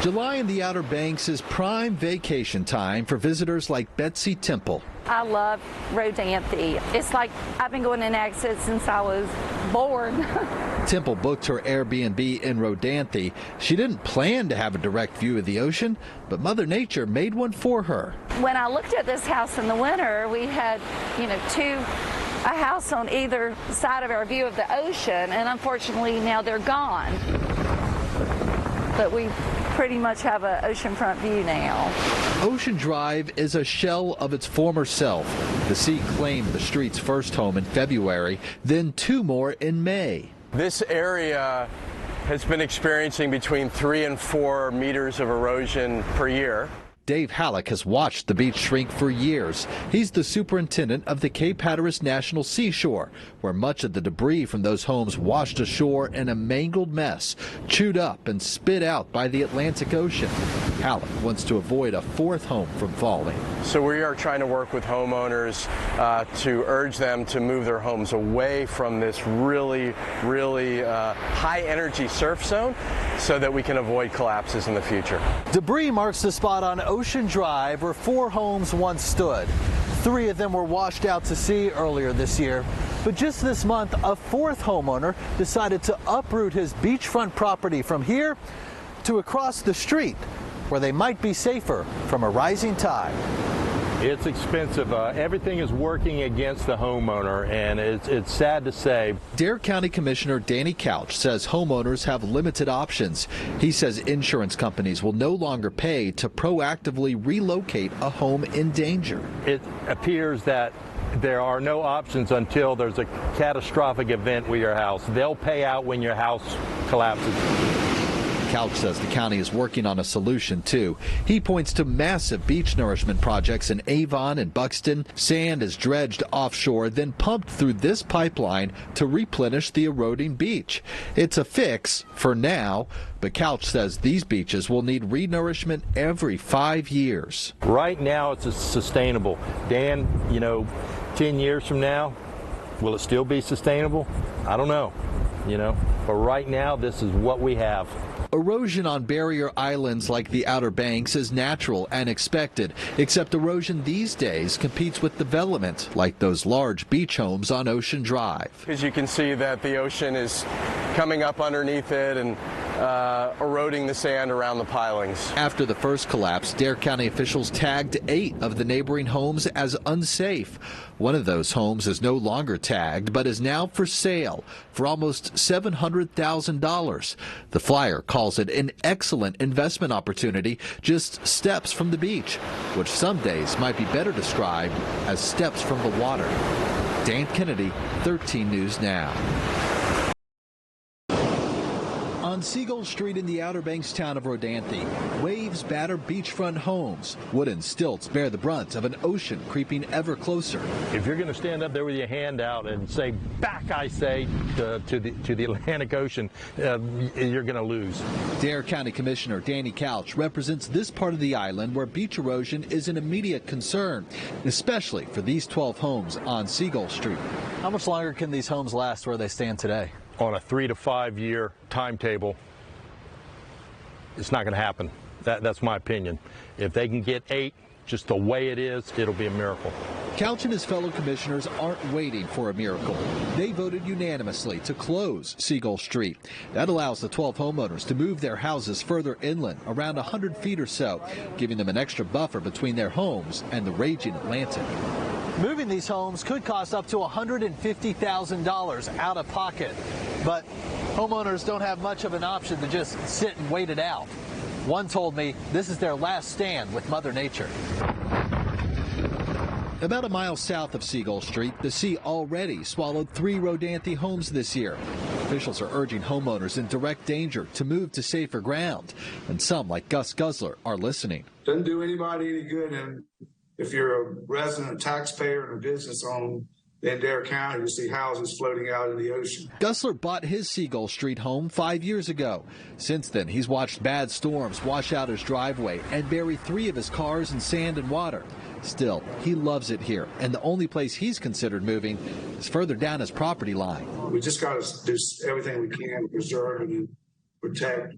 July in the Outer Banks is prime vacation time for visitors like Betsy Temple. I love Rodanthe. It's like I've been going to Naxos since I was born. Temple booked her Airbnb in Rodanthe. She didn't plan to have a direct view of the ocean, but Mother Nature made one for her. When I looked at this house in the winter, we had, a house on either side of our view of the ocean, and unfortunately now they're gone. But we pretty much have an oceanfront view now. Ocean Drive is a shell of its former self. The sea claimed the street's first home in February, then two more in May. This area has been experiencing between 3 and 4 meters of erosion per year. Dave Halleck has watched the beach shrink for years. He's the superintendent of the Cape Hatteras National Seashore, where much of the debris from those homes washed ashore in a mangled mess, chewed up and spit out by the Atlantic Ocean. Halleck wants to avoid a fourth home from falling. So we are trying to work with homeowners to urge them to move their homes away from this really high energy surf zone so that we can avoid collapses in the future. Debris marks the spot on Ocean Drive where 4 homes once stood. 3 of them were washed out to sea earlier this year. But just this month, a 4th homeowner decided to uproot his beachfront property from here to across the street, where they might be safer from a rising tide. It's expensive. Everything is working against the homeowner, and it's sad to say. Dare County Commissioner Danny Couch says homeowners have limited options. He says insurance companies will no longer pay to proactively relocate a home in danger. It appears that there are no options until there's a catastrophic event with your house. They'll pay out when your house collapses. Couch says the county is working on a solution, too. He points to massive beach nourishment projects in Avon and Buxton. Sand is dredged offshore, then pumped through this pipeline to replenish the eroding beach. It's a fix for now, but Couch says these beaches will need renourishment every 5 years. Right now, it's sustainable. Dan, 10 years from now, will it still be sustainable? I don't know, But right now, this is what we have. Erosion on barrier islands like the Outer Banks is natural and expected, except erosion these days competes with development like those large beach homes on Ocean Drive. Because you can see that the ocean is coming up underneath it and eroding the sand around the pilings. After the first collapse, Dare County officials tagged 8 of the neighboring homes as unsafe. One of those homes is no longer tagged, but is now for sale for almost $700,000. The flyer calls it an excellent investment opportunity, just steps from the beach, which some days might be better described as steps from the water. Dan Kennedy, 13 News Now. On Seagull Street in the Outer Banks town of Rodanthe, waves batter beachfront homes. Wooden stilts bear the brunt of an ocean creeping ever closer. If you're going to stand up there with your hand out and say, back, I say, to the Atlantic Ocean, you're going to lose. Dare County Commissioner Danny Couch represents this part of the island where beach erosion is an immediate concern, especially for these 12 homes on Seagull Street. How much longer can these homes last where they stand today? On a 3 to 5 year timetable, it's not going to happen. That's my opinion. If they can get 8 just the way it is, it'll be a miracle. Couch and his fellow commissioners aren't waiting for a miracle. They voted unanimously to close Seagull Street. That allows the 12 homeowners to move their houses further inland, around 100 feet or so, giving them an extra buffer between their homes and the raging Atlantic. Moving these homes could cost up to $150,000 out of pocket, but homeowners don't have much of an option to just sit and wait it out. One told me this is their last stand with Mother Nature. About a mile south of Seagull Street, the sea already swallowed 3 Rodanthe homes this year. Officials are urging homeowners in direct danger to move to safer ground, and some, like Gus Guzzler, are listening. Doesn't do anybody any good, and if you're a resident, taxpayer, and a business owner in Dare County, you see houses floating out in the ocean. Guzzler bought his Seagull Street home 5 years ago. Since then, he's watched bad storms wash out his driveway and bury 3 of his cars in sand and water. Still, he loves it here, and the only place he's considered moving is further down his property line. We just got to do everything we can to preserve and protect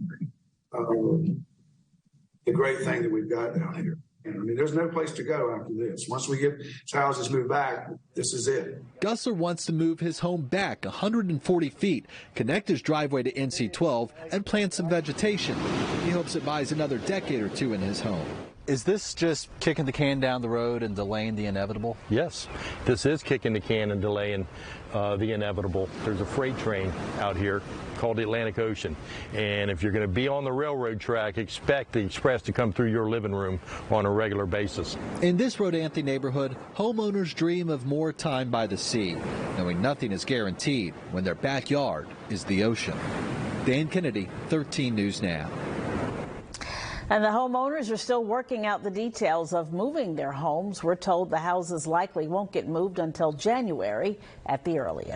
the great thing that we've got down here. And I mean, there's no place to go after this. Once we get houses moved back, this is it. Gusler wants to move his home back 140 feet, connect his driveway to NC-12, and plant some vegetation. He hopes it buys another decade or two in his home. Is this just kicking the can down the road and delaying the inevitable? Yes, this is kicking the can and delaying the inevitable. There's a freight train out here called the Atlantic Ocean, and if you're going to be on the railroad track, expect the express to come through your living room on a regular basis. In this Rodanthe neighborhood, homeowners dream of more time by the sea, knowing nothing is guaranteed when their backyard is the ocean. Dan Kennedy, 13 News Now. And the homeowners are still working out the details of moving their homes. We're told the houses likely won't get moved until January at the earliest.